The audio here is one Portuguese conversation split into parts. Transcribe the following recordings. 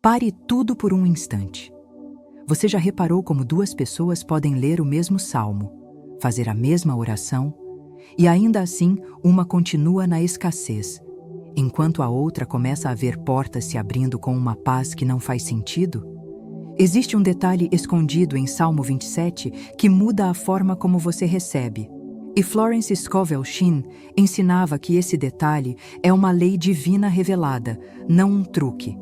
Pare tudo por um instante. Você já reparou como duas pessoas podem ler o mesmo salmo, fazer a mesma oração, e ainda assim uma continua na escassez, enquanto a outra começa a ver portas se abrindo com uma paz que não faz sentido? Existe um detalhe escondido em Salmo 27 que muda a forma como você recebe. E Florence Scovel Shinn ensinava que esse detalhe é uma lei divina revelada, não um truque.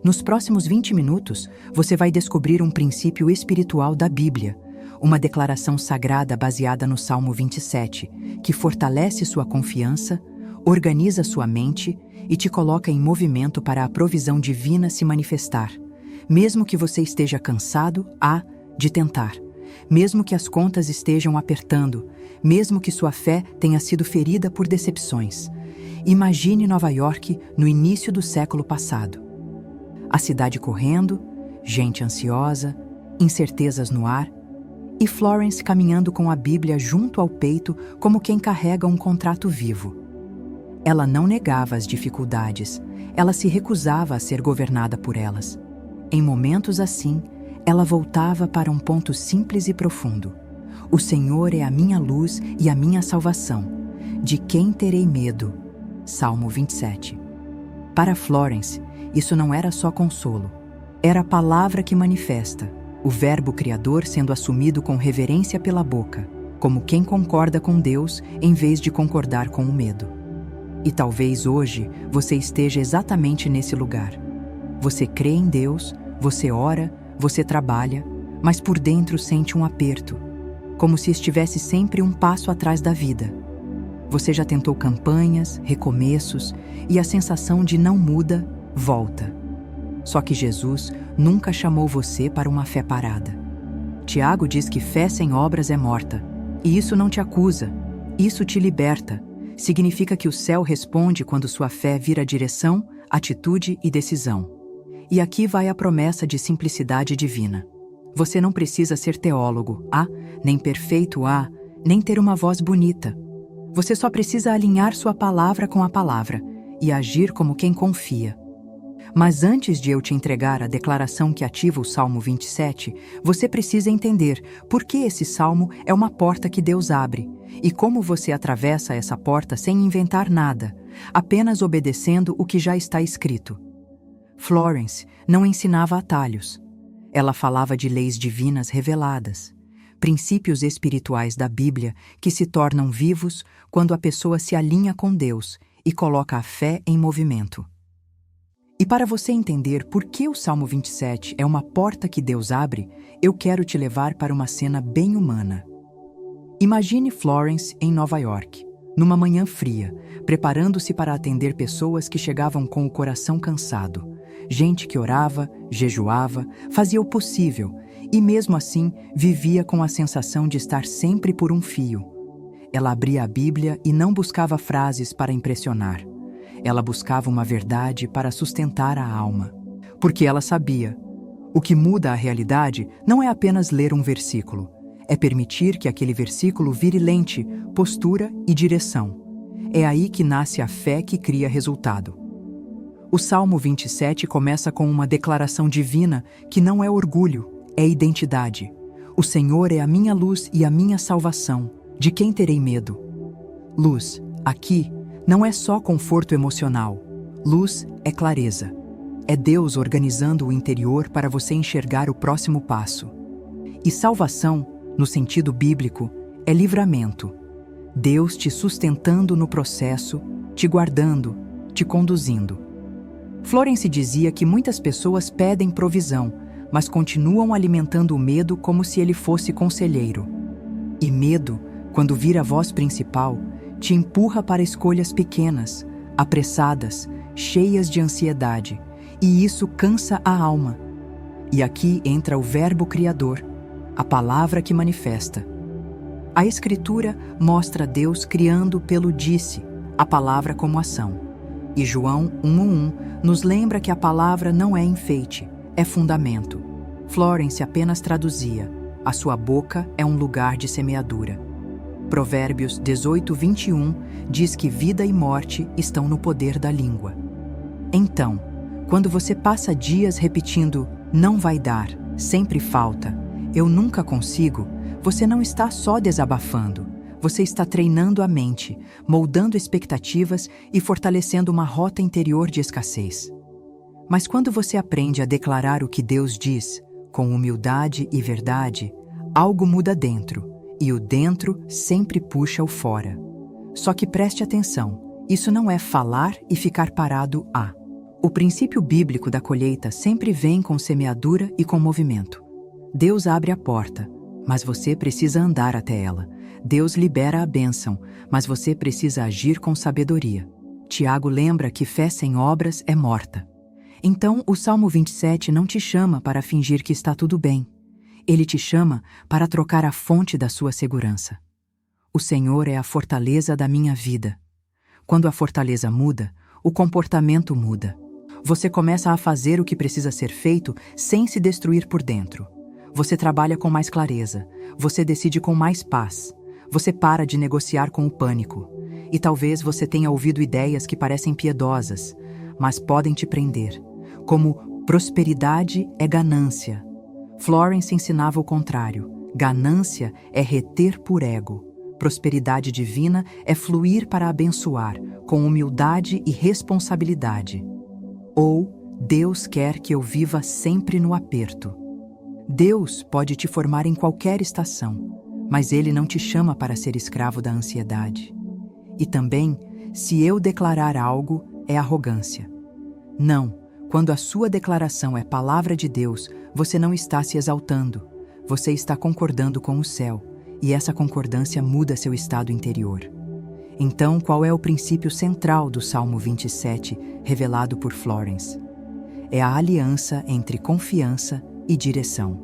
Nos próximos 20 minutos, você vai descobrir um princípio espiritual da Bíblia, uma declaração sagrada baseada no Salmo 27, que fortalece sua confiança, organiza sua mente e te coloca em movimento para a provisão divina se manifestar, mesmo que você esteja cansado de tentar, mesmo que as contas estejam apertando, mesmo que sua fé tenha sido ferida por decepções. Imagine Nova York no início do século passado. A cidade correndo, gente ansiosa, incertezas no ar, e Florence caminhando com a Bíblia junto ao peito como quem carrega um contrato vivo. Ela não negava as dificuldades, ela se recusava a ser governada por elas. Em momentos assim, ela voltava para um ponto simples e profundo. O Senhor é a minha luz e a minha salvação. De quem terei medo? Salmo 27. Para Florence, isso não era só consolo. Era a palavra que manifesta, o verbo criador sendo assumido com reverência pela boca, como quem concorda com Deus em vez de concordar com o medo. E talvez hoje você esteja exatamente nesse lugar. Você crê em Deus, você ora, você trabalha, mas por dentro sente um aperto, como se estivesse sempre um passo atrás da vida. Você já tentou campanhas, recomeços, e a sensação de não muda, volta. Só que Jesus nunca chamou você para uma fé parada. Tiago diz que fé sem obras é morta. E isso não te acusa, isso te liberta. Significa que o céu responde quando sua fé vira direção, atitude e decisão. E aqui vai a promessa de simplicidade divina. Você não precisa ser teólogo, nem perfeito, nem ter uma voz bonita. Você só precisa alinhar sua palavra com a palavra e agir como quem confia. Mas antes de eu te entregar a declaração que ativa o Salmo 27, você precisa entender por que esse salmo é uma porta que Deus abre e como você atravessa essa porta sem inventar nada, apenas obedecendo o que já está escrito. Florence não ensinava atalhos. Ela falava de leis divinas reveladas, princípios espirituais da Bíblia que se tornam vivos quando a pessoa se alinha com Deus e coloca a fé em movimento. E para você entender por que o Salmo 27 é uma porta que Deus abre, eu quero te levar para uma cena bem humana. Imagine Florence em Nova York, numa manhã fria, preparando-se para atender pessoas que chegavam com o coração cansado. Gente que orava, jejuava, fazia o possível e mesmo assim vivia com a sensação de estar sempre por um fio. Ela abria a Bíblia e não buscava frases para impressionar. Ela buscava uma verdade para sustentar a alma. Porque ela sabia, o que muda a realidade não é apenas ler um versículo, é permitir que aquele versículo vire lente, postura e direção. É aí que nasce a fé que cria resultado. O Salmo 27 começa com uma declaração divina que não é orgulho, é identidade. O Senhor é a minha luz e a minha salvação. De quem terei medo? Luz, aqui, não é só conforto emocional. Luz é clareza. É Deus organizando o interior para você enxergar o próximo passo. E salvação, no sentido bíblico, é livramento. Deus te sustentando no processo, te guardando, te conduzindo. Florence dizia que muitas pessoas pedem provisão, mas continuam alimentando o medo como se ele fosse conselheiro. E medo, quando vira a voz principal, te empurra para escolhas pequenas, apressadas, cheias de ansiedade, e isso cansa a alma. E aqui entra o verbo criador, a palavra que manifesta. A Escritura mostra Deus criando pelo disse, a palavra como ação. E João 1:1 nos lembra que a palavra não é enfeite, é fundamento. Florence apenas traduzia, a sua boca é um lugar de semeadura. Provérbios 18:21 diz que vida e morte estão no poder da língua. Então, Quando você passa dias repetindo "não vai dar", "sempre falta", "eu nunca consigo", você não está só desabafando. Você está treinando a mente, moldando expectativas e fortalecendo uma rota interior de escassez. Mas quando você aprende a declarar o que Deus diz, com humildade e verdade, algo muda dentro, e o dentro sempre puxa o fora. Só que preste atenção, isso não é falar e ficar parado a. O princípio bíblico da colheita sempre vem com semeadura e com movimento. Deus abre a porta, mas você precisa andar até ela. Deus libera a bênção, mas você precisa agir com sabedoria. Tiago lembra que fé sem obras é morta. Então, o Salmo 27 não te chama para fingir que está tudo bem. Ele te chama para trocar a fonte da sua segurança. O Senhor é a fortaleza da minha vida. Quando a fortaleza muda, o comportamento muda. Você começa a fazer o que precisa ser feito sem se destruir por dentro. Você trabalha com mais clareza. Você decide com mais paz. Você para de negociar com o pânico. E talvez você tenha ouvido ideias que parecem piedosas, mas podem te prender, como prosperidade é ganância. Florence ensinava o contrário. Ganância é reter por ego. Prosperidade divina é fluir para abençoar, com humildade e responsabilidade. Ou Deus quer que eu viva sempre no aperto. Deus pode te formar em qualquer estação, mas Ele não te chama para ser escravo da ansiedade. E também, se eu declarar algo, é arrogância. Não, quando a sua declaração é palavra de Deus, você não está se exaltando, você está concordando com o céu, e essa concordância muda seu estado interior. Então, qual é o princípio central do Salmo 27, revelado por Florence? É a aliança entre confiança e direção.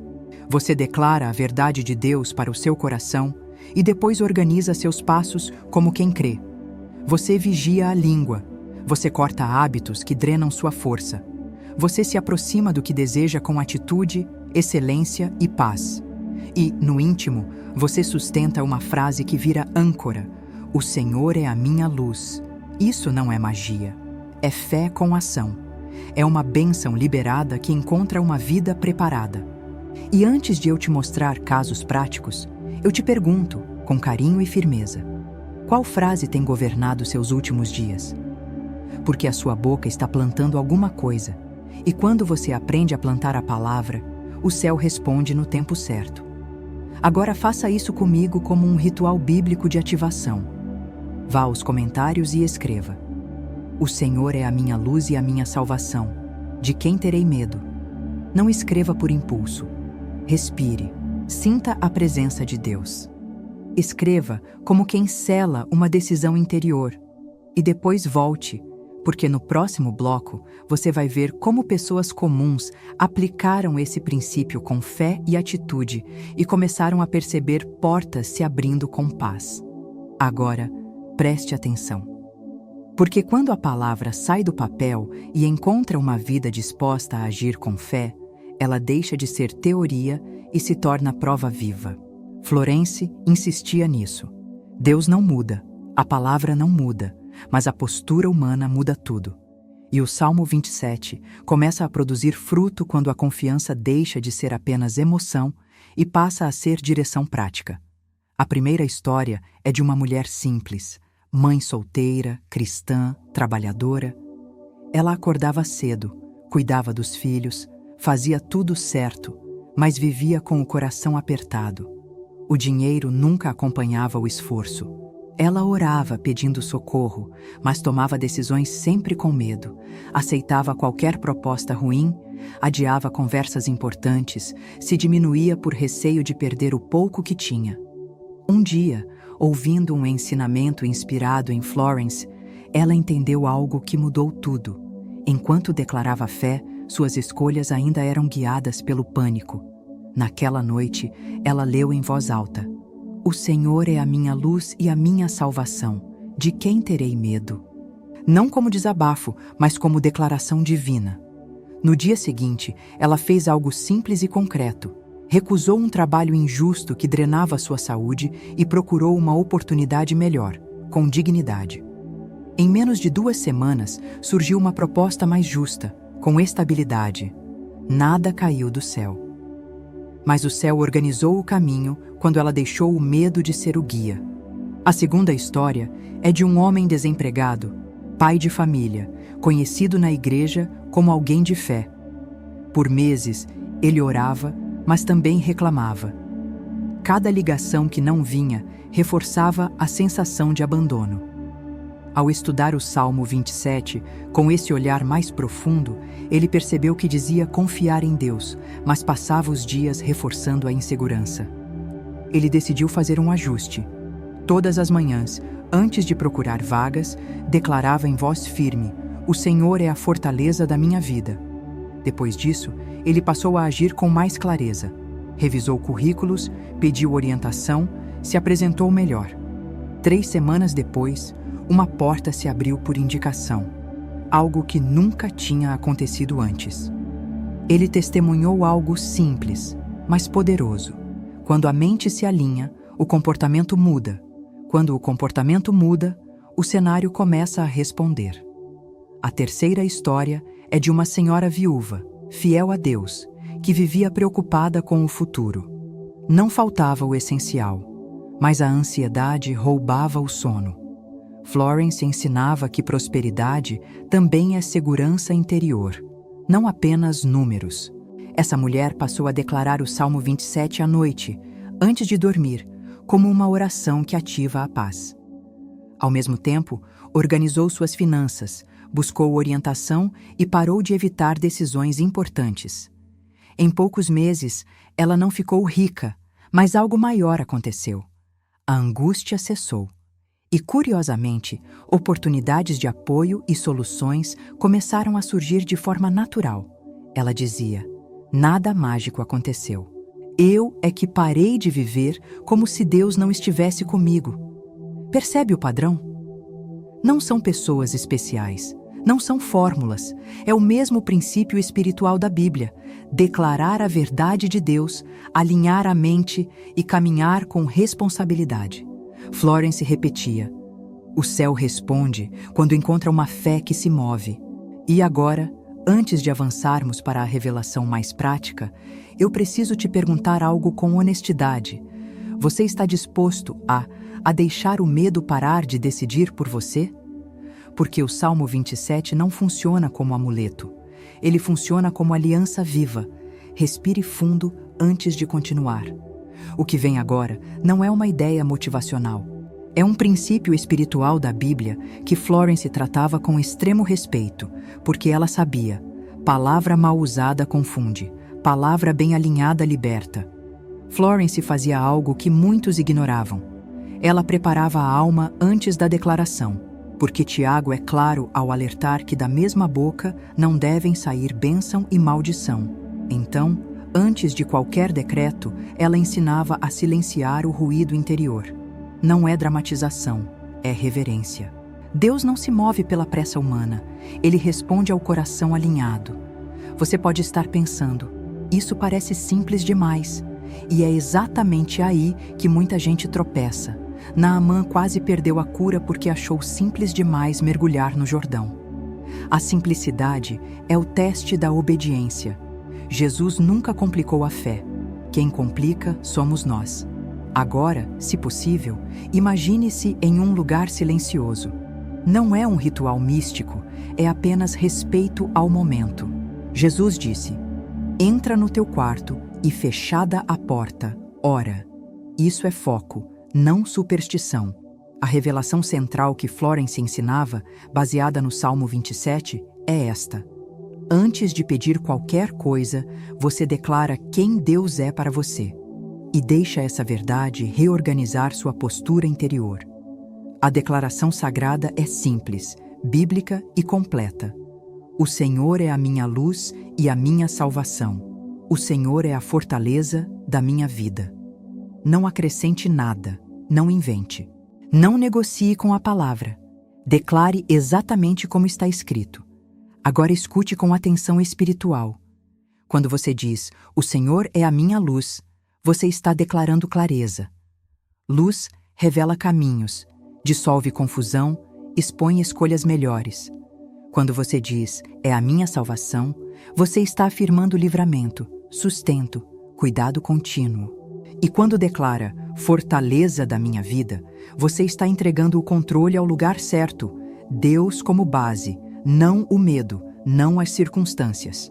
Você declara a verdade de Deus para o seu coração e depois organiza seus passos como quem crê. Você vigia a língua. Você corta hábitos que drenam sua força. Você se aproxima do que deseja com atitude, excelência e paz. E, no íntimo, você sustenta uma frase que vira âncora. O Senhor é a minha luz. Isso não é magia. É fé com ação. É uma bênção liberada que encontra uma vida preparada. E antes de eu te mostrar casos práticos, eu te pergunto, com carinho e firmeza, qual frase tem governado seus últimos dias? Porque a sua boca está plantando alguma coisa, e quando você aprende a plantar a palavra, o céu responde no tempo certo. Agora faça isso comigo como um ritual bíblico de ativação. Vá aos comentários e escreva: O Senhor é a minha luz e a minha salvação. De quem terei medo? Não escreva por impulso. Respire. Sinta a presença de Deus. Escreva como quem sela uma decisão interior. E depois volte, porque no próximo bloco você vai ver como pessoas comuns aplicaram esse princípio com fé e atitude e começaram a perceber portas se abrindo com paz. Agora, preste atenção. Porque quando a palavra sai do papel e encontra uma vida disposta a agir com fé, ela deixa de ser teoria e se torna prova viva. Florence insistia nisso. Deus não muda, a palavra não muda, mas a postura humana muda tudo. E o Salmo 27 começa a produzir fruto quando a confiança deixa de ser apenas emoção e passa a ser direção prática. A primeira história é de uma mulher simples, mãe solteira, cristã, trabalhadora. Ela acordava cedo, cuidava dos filhos, fazia tudo certo, mas vivia com o coração apertado. O dinheiro nunca acompanhava o esforço. Ela orava pedindo socorro, mas tomava decisões sempre com medo. Aceitava qualquer proposta ruim, adiava conversas importantes, se diminuía por receio de perder o pouco que tinha. Um dia, ouvindo um ensinamento inspirado em Florence, ela entendeu algo que mudou tudo. Enquanto declarava fé, suas escolhas ainda eram guiadas pelo pânico. Naquela noite, ela leu em voz alta: O Senhor é a minha luz e a minha salvação. De quem terei medo? Não como desabafo, mas como declaração divina. No dia seguinte, ela fez algo simples e concreto. Recusou um trabalho injusto que drenava sua saúde e procurou uma oportunidade melhor, com dignidade. Em menos de 2 semanas, surgiu uma proposta mais justa, com estabilidade. Nada caiu do céu. Mas o céu organizou o caminho quando ela deixou o medo de ser o guia. A segunda história é de um homem desempregado, pai de família, conhecido na igreja como alguém de fé. Por meses, ele orava, mas também reclamava. Cada ligação que não vinha reforçava a sensação de abandono. Ao estudar o Salmo 27, com esse olhar mais profundo, ele percebeu que dizia confiar em Deus, mas passava os dias reforçando a insegurança. Ele decidiu fazer um ajuste. Todas as manhãs, antes de procurar vagas, declarava em voz firme: "O Senhor é a fortaleza da minha vida." Depois disso, ele passou a agir com mais clareza. Revisou currículos, pediu orientação, se apresentou melhor. 3 semanas depois, uma porta se abriu por indicação, algo que nunca tinha acontecido antes. Ele testemunhou algo simples, mas poderoso. Quando a mente se alinha, o comportamento muda. Quando o comportamento muda, o cenário começa a responder. A terceira história é de uma senhora viúva, fiel a Deus, que vivia preocupada com o futuro. Não faltava o essencial, mas a ansiedade roubava o sono. Florence ensinava que prosperidade também é segurança interior, não apenas números. Essa mulher passou a declarar o Salmo 27 à noite, antes de dormir, como uma oração que ativa a paz. Ao mesmo tempo, organizou suas finanças, buscou orientação e parou de evitar decisões importantes. Em poucos meses, ela não ficou rica, mas algo maior aconteceu. A angústia cessou. E, curiosamente, oportunidades de apoio e soluções começaram a surgir de forma natural. Ela dizia: "Nada mágico aconteceu. Eu é que parei de viver como se Deus não estivesse comigo." Percebe o padrão? Não são pessoas especiais, não são fórmulas. É o mesmo princípio espiritual da Bíblia: declarar a verdade de Deus, alinhar a mente e caminhar com responsabilidade. Florence repetia: "O céu responde quando encontra uma fé que se move." E agora, antes de avançarmos para a revelação mais prática, eu preciso te perguntar algo com honestidade. Você está disposto a deixar o medo parar de decidir por você? Porque o Salmo 27 não funciona como amuleto. Ele funciona como aliança viva. Respire fundo antes de continuar. O que vem agora não é uma ideia motivacional. É um princípio espiritual da Bíblia que Florence tratava com extremo respeito, porque ela sabia: palavra mal usada confunde, palavra bem alinhada liberta. Florence fazia algo que muitos ignoravam. Ela preparava a alma antes da declaração, porque Tiago é claro ao alertar que da mesma boca não devem sair bênção e maldição. Então, antes de qualquer decreto, ela ensinava a silenciar o ruído interior. Não é dramatização, é reverência. Deus não se move pela pressa humana, ele responde ao coração alinhado. Você pode estar pensando: isso parece simples demais. E é exatamente aí que muita gente tropeça. Naamã quase perdeu a cura porque achou simples demais mergulhar no Jordão. A simplicidade é o teste da obediência. Jesus nunca complicou a fé. Quem complica somos nós. Agora, se possível, imagine-se em um lugar silencioso. Não é um ritual místico, é apenas respeito ao momento. Jesus disse: "Entra no teu quarto e, fechada a porta, ora." Isso é foco, não superstição. A revelação central que Florence ensinava, baseada no Salmo 27, é esta: antes de pedir qualquer coisa, você declara quem Deus é para você. E deixa essa verdade reorganizar sua postura interior. A declaração sagrada é simples, bíblica e completa. O Senhor é a minha luz e a minha salvação. O Senhor é a fortaleza da minha vida. Não acrescente nada, não invente. Não negocie com a palavra. Declare exatamente como está escrito. Agora escute com atenção espiritual. Quando você diz: "O Senhor é a minha luz", você está declarando clareza. Luz revela caminhos, dissolve confusão, expõe escolhas melhores. Quando você diz, é a minha salvação, você está afirmando livramento, sustento, cuidado contínuo. E quando declara, fortaleza da minha vida, você está entregando o controle ao lugar certo, Deus como base, não o medo, não as circunstâncias.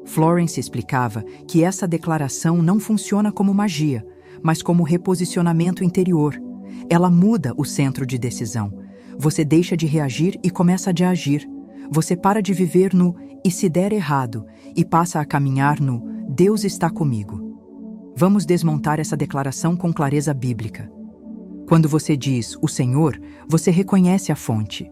Florence explicava que essa declaração não funciona como magia, mas como reposicionamento interior. Ela muda o centro de decisão. Você deixa de reagir e começa a agir. Você para de viver no "e se der errado" e passa a caminhar no "Deus está comigo". Vamos desmontar essa declaração com clareza bíblica. Quando você diz "o Senhor", você reconhece a fonte.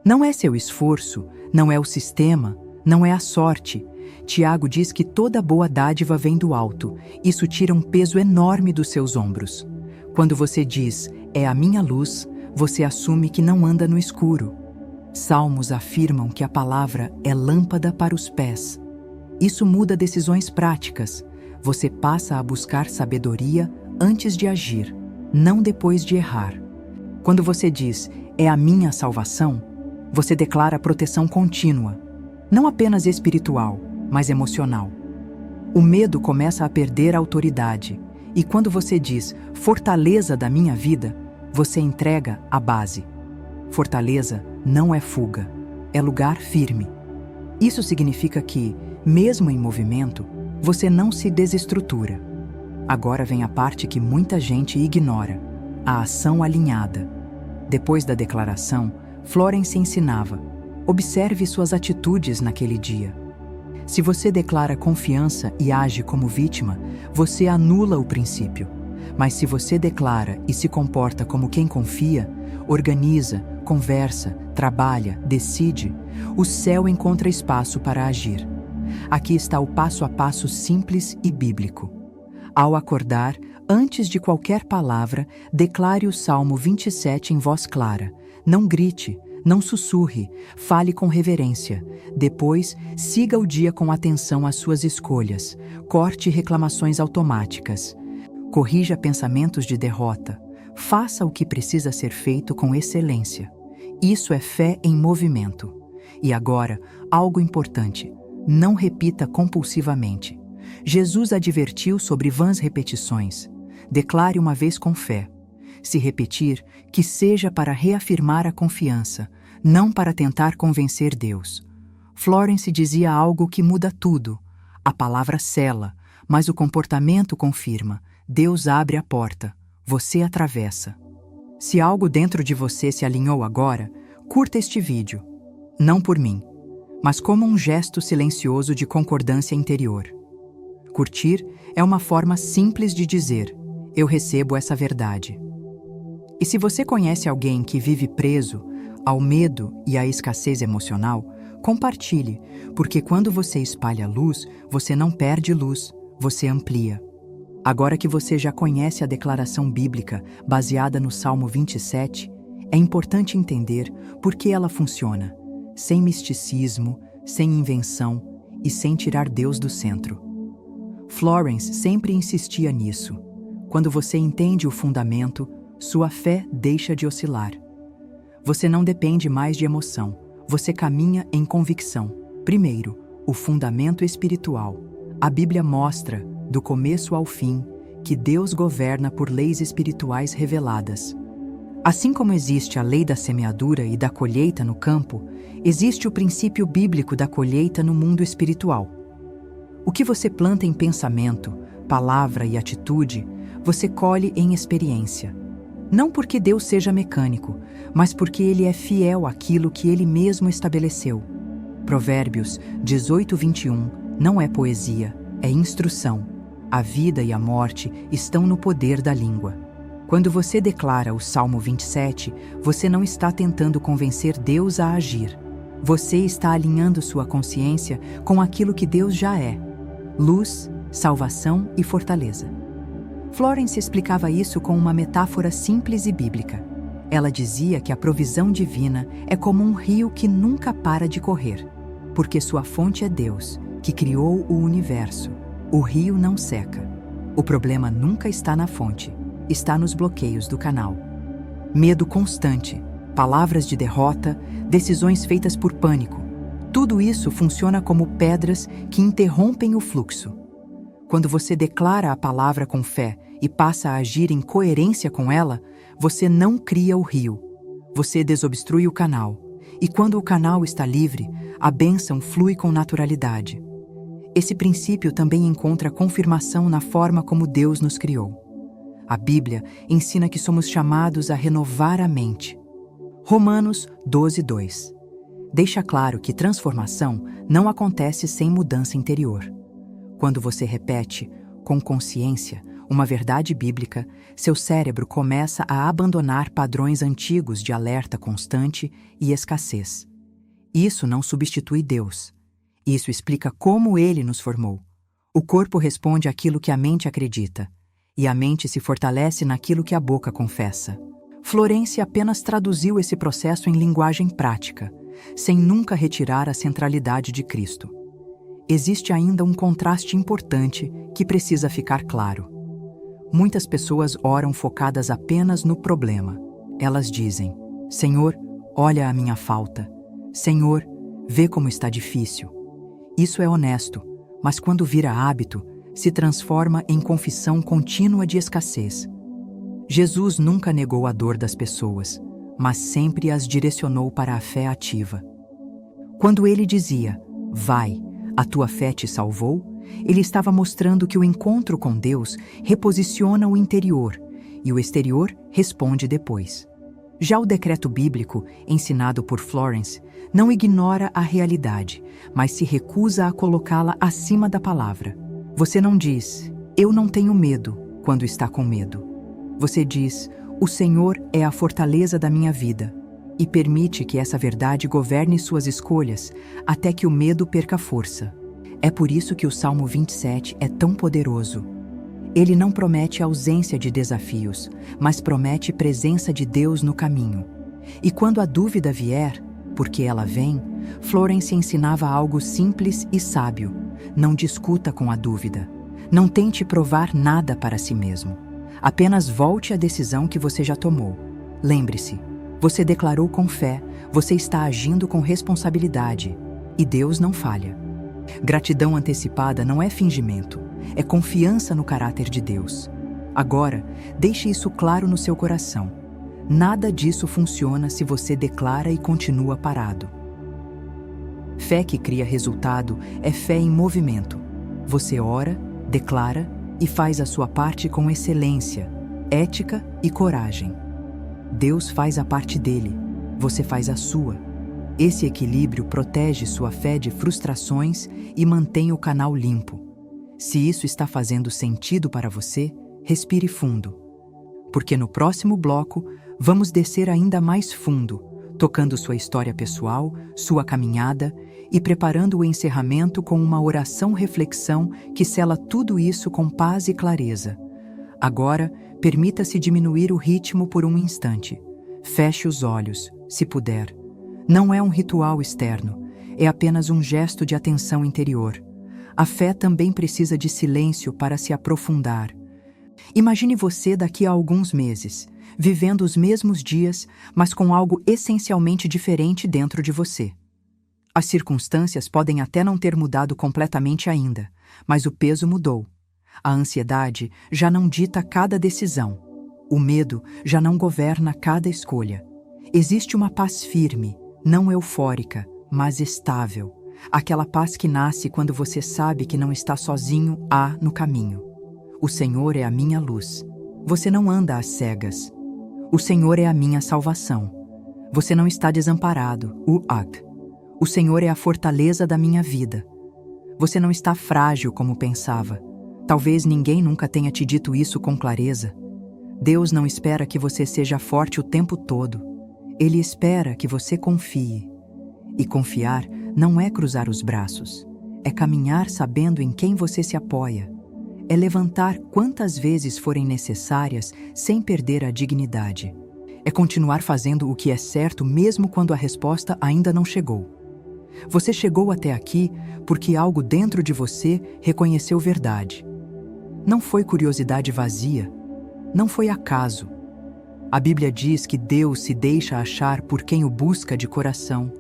Não é seu esforço, não é o sistema, não é a sorte. Tiago diz que toda boa dádiva vem do alto. Isso tira um peso enorme dos seus ombros. Quando você diz "é a minha luz", você assume que não anda no escuro. Salmos afirmam que a palavra é lâmpada para os pés. Isso muda decisões práticas. Você passa a buscar sabedoria antes de agir, não depois de errar. Quando você diz "é a minha salvação", você declara proteção contínua, não apenas espiritual, mas emocional. O medo começa a perder a autoridade, e quando você diz "fortaleza da minha vida", você entrega a base. Fortaleza não é fuga, é lugar firme. Isso significa que, mesmo em movimento, você não se desestrutura. Agora vem a parte que muita gente ignora, a ação alinhada. Depois da declaração, Florence ensinava: observe suas atitudes naquele dia. Se você declara confiança e age como vítima, você anula o princípio. Mas se você declara e se comporta como quem confia, organiza, conversa, trabalha, decide, o céu encontra espaço para agir. Aqui está o passo a passo simples e bíblico. Ao acordar, antes de qualquer palavra, declare o Salmo 27 em voz clara. Não grite, não sussurre, fale com reverência. Depois, siga o dia com atenção às suas escolhas. Corte reclamações automáticas. Corrija pensamentos de derrota. Faça o que precisa ser feito com excelência. Isso é fé em movimento. E agora, algo importante. Não repita compulsivamente. Jesus advertiu sobre vãs repetições. Declare uma vez com fé. Se repetir, que seja para reafirmar a confiança, não para tentar convencer Deus. Florence dizia algo que muda tudo. A palavra sela, mas o comportamento confirma. Deus abre a porta, você atravessa. Se algo dentro de você se alinhou agora, curta este vídeo. Não por mim, mas como um gesto silencioso de concordância interior. Curtir é uma forma simples de dizer: eu recebo essa verdade. E se você conhece alguém que vive preso ao medo e à escassez emocional, compartilhe, porque quando você espalha luz, você não perde luz, você amplia. Agora que você já conhece a declaração bíblica baseada no Salmo 27, é importante entender por que ela funciona, sem misticismo, sem invenção e sem tirar Deus do centro. Florence sempre insistia nisso. Quando você entende o fundamento, sua fé deixa de oscilar. Você não depende mais de emoção, você caminha em convicção. Primeiro, o fundamento espiritual. A Bíblia mostra, do começo ao fim, que Deus governa por leis espirituais reveladas. Assim como existe a lei da semeadura e da colheita no campo, existe o princípio bíblico da colheita no mundo espiritual. O que você planta em pensamento, palavra e atitude, você colhe em experiência. Não porque Deus seja mecânico, mas porque Ele é fiel àquilo que Ele mesmo estabeleceu. Provérbios 18:21 não é poesia, é instrução. A vida e a morte estão no poder da língua. Quando você declara o Salmo 27, você não está tentando convencer Deus a agir. Você está alinhando sua consciência com aquilo que Deus já é: luz, salvação e fortaleza. Florence explicava isso com uma metáfora simples e bíblica. Ela dizia que a provisão divina é como um rio que nunca para de correr, porque sua fonte é Deus, que criou o universo. O rio não seca. O problema nunca está na fonte, está nos bloqueios do canal. Medo constante, palavras de derrota, decisões feitas por pânico. Tudo isso funciona como pedras que interrompem o fluxo. Quando você declara a palavra com fé e passa a agir em coerência com ela, você não cria o rio. Você desobstrui o canal. E quando o canal está livre, a bênção flui com naturalidade. Esse princípio também encontra confirmação na forma como Deus nos criou. A Bíblia ensina que somos chamados a renovar a mente. Romanos 12:2. Deixa claro que transformação não acontece sem mudança interior. Quando você repete, com consciência, uma verdade bíblica, seu cérebro começa a abandonar padrões antigos de alerta constante e escassez. Isso não substitui Deus. Isso explica como Ele nos formou. O corpo responde àquilo que a mente acredita, e a mente se fortalece naquilo que a boca confessa. Florence apenas traduziu esse processo em linguagem prática, sem nunca retirar a centralidade de Cristo. Existe ainda um contraste importante que precisa ficar claro. Muitas pessoas oram focadas apenas no problema. Elas dizem: Senhor, olha a minha falta. Senhor, vê como está difícil. Isso é honesto, mas quando vira hábito, se transforma em confissão contínua de escassez. Jesus nunca negou a dor das pessoas, mas sempre as direcionou para a fé ativa. Quando ele dizia, vai, a tua fé te salvou, ele estava mostrando que o encontro com Deus reposiciona o interior e o exterior responde depois. Já o decreto bíblico, ensinado por Florence, não ignora a realidade, mas se recusa a colocá-la acima da palavra. Você não diz, eu não tenho medo, quando está com medo. Você diz, o Senhor é a fortaleza da minha vida, e permite que essa verdade governe suas escolhas até que o medo perca força. É por isso que o Salmo 27 é tão poderoso. Ele não promete ausência de desafios, mas promete presença de Deus no caminho. E quando a dúvida vier, porque ela vem, Florence ensinava algo simples e sábio. Não discuta com a dúvida. Não tente provar nada para si mesmo. Apenas volte à decisão que você já tomou. Lembre-se, você declarou com fé, você está agindo com responsabilidade, e Deus não falha. Gratidão antecipada não é fingimento, é confiança no caráter de Deus. Agora, deixe isso claro no seu coração. Nada disso funciona se você declara e continua parado. Fé que cria resultado é fé em movimento. Você ora, declara e faz a sua parte com excelência, ética e coragem. Deus faz a parte dele, você faz a sua. Esse equilíbrio protege sua fé de frustrações e mantém o canal limpo. Se isso está fazendo sentido para você, respire fundo. Porque no próximo bloco, vamos descer ainda mais fundo, tocando sua história pessoal, sua caminhada e preparando o encerramento com uma oração-reflexão que sela tudo isso com paz e clareza. Agora, permita-se diminuir o ritmo por um instante. Feche os olhos, se puder. Não é um ritual externo, é apenas um gesto de atenção interior. A fé também precisa de silêncio para se aprofundar. Imagine você daqui a alguns meses, vivendo os mesmos dias, mas com algo essencialmente diferente dentro de você. As circunstâncias podem até não ter mudado completamente ainda, mas o peso mudou. A ansiedade já não dita cada decisão. O medo já não governa cada escolha. Existe uma paz firme, não eufórica, mas estável. Aquela paz que nasce quando você sabe que não está sozinho no caminho. O Senhor é a minha luz. Você não anda às cegas. O Senhor é a minha salvação. Você não está desamparado. O Senhor é a fortaleza da minha vida. Você não está frágil como pensava. Talvez ninguém nunca tenha te dito isso com clareza. Deus não espera que você seja forte o tempo todo. Ele espera que você confie. E confiar não é cruzar os braços. É caminhar sabendo em quem você se apoia. É levantar quantas vezes forem necessárias sem perder a dignidade. É continuar fazendo o que é certo mesmo quando a resposta ainda não chegou. Você chegou até aqui porque algo dentro de você reconheceu verdade. Não foi curiosidade vazia, não foi acaso. A Bíblia diz que Deus se deixa achar por quem o busca de coração.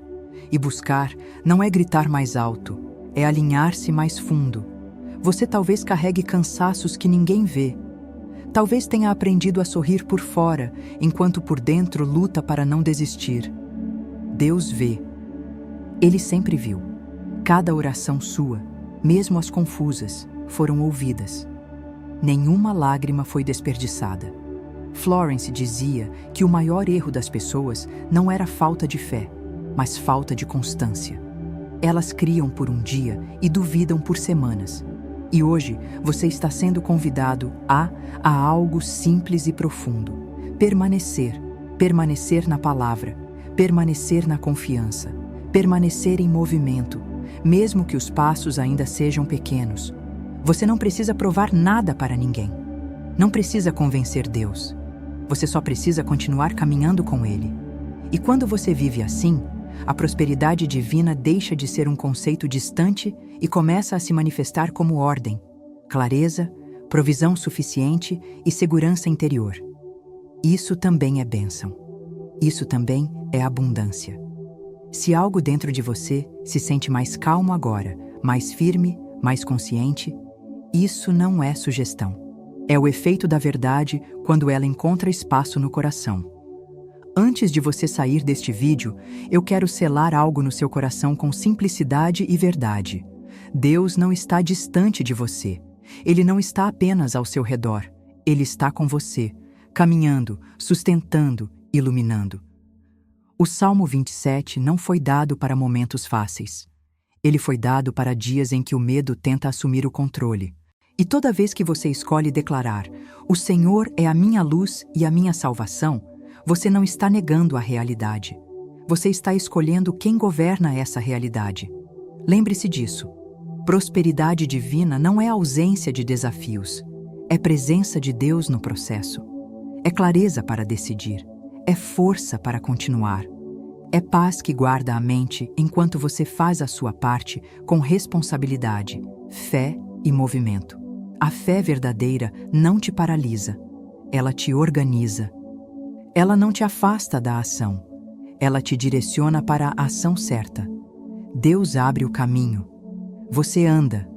E buscar não é gritar mais alto, é alinhar-se mais fundo. Você talvez carregue cansaços que ninguém vê. Talvez tenha aprendido a sorrir por fora, enquanto por dentro luta para não desistir. Deus vê. Ele sempre viu. Cada oração sua, mesmo as confusas, foram ouvidas. Nenhuma lágrima foi desperdiçada. Florence dizia que o maior erro das pessoas não era falta de fé, mas falta de constância. Elas criam por um dia e duvidam por semanas. E hoje você está sendo convidado a algo simples e profundo. Permanecer na palavra, permanecer na confiança, permanecer em movimento, mesmo que os passos ainda sejam pequenos. Você não precisa provar nada para ninguém. Não precisa convencer Deus. Você só precisa continuar caminhando com Ele. E quando você vive assim, a prosperidade divina deixa de ser um conceito distante e começa a se manifestar como ordem, clareza, provisão suficiente e segurança interior. Isso também é bênção. Isso também é abundância. Se algo dentro de você se sente mais calmo agora, mais firme, mais consciente, isso não é sugestão. É o efeito da verdade quando ela encontra espaço no coração. Antes de você sair deste vídeo, eu quero selar algo no seu coração com simplicidade e verdade. Deus não está distante de você. Ele não está apenas ao seu redor. Ele está com você, caminhando, sustentando, iluminando. O Salmo 27 não foi dado para momentos fáceis. Ele foi dado para dias em que o medo tenta assumir o controle. E toda vez que você escolhe declarar, "O Senhor é a minha luz e a minha salvação", você não está negando a realidade. Você está escolhendo quem governa essa realidade. Lembre-se disso. Prosperidade divina não é ausência de desafios. É presença de Deus no processo. É clareza para decidir. É força para continuar. É paz que guarda a mente enquanto você faz a sua parte com responsabilidade, fé e movimento. A fé verdadeira não te paralisa. Ela te organiza. Ela não te afasta da ação. Ela te direciona para a ação certa. Deus abre o caminho. Você anda.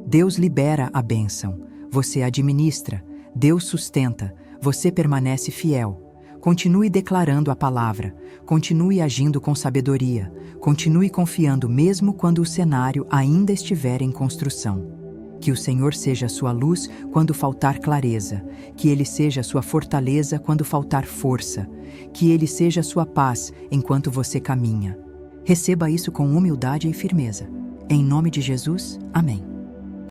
Deus libera a bênção. Você administra. Deus sustenta. Você permanece fiel. Continue declarando a palavra. Continue agindo com sabedoria. Continue confiando mesmo quando o cenário ainda estiver em construção. Que o Senhor seja a sua luz quando faltar clareza. Que Ele seja a sua fortaleza quando faltar força. Que Ele seja a sua paz enquanto você caminha. Receba isso com humildade e firmeza. Em nome de Jesus, amém.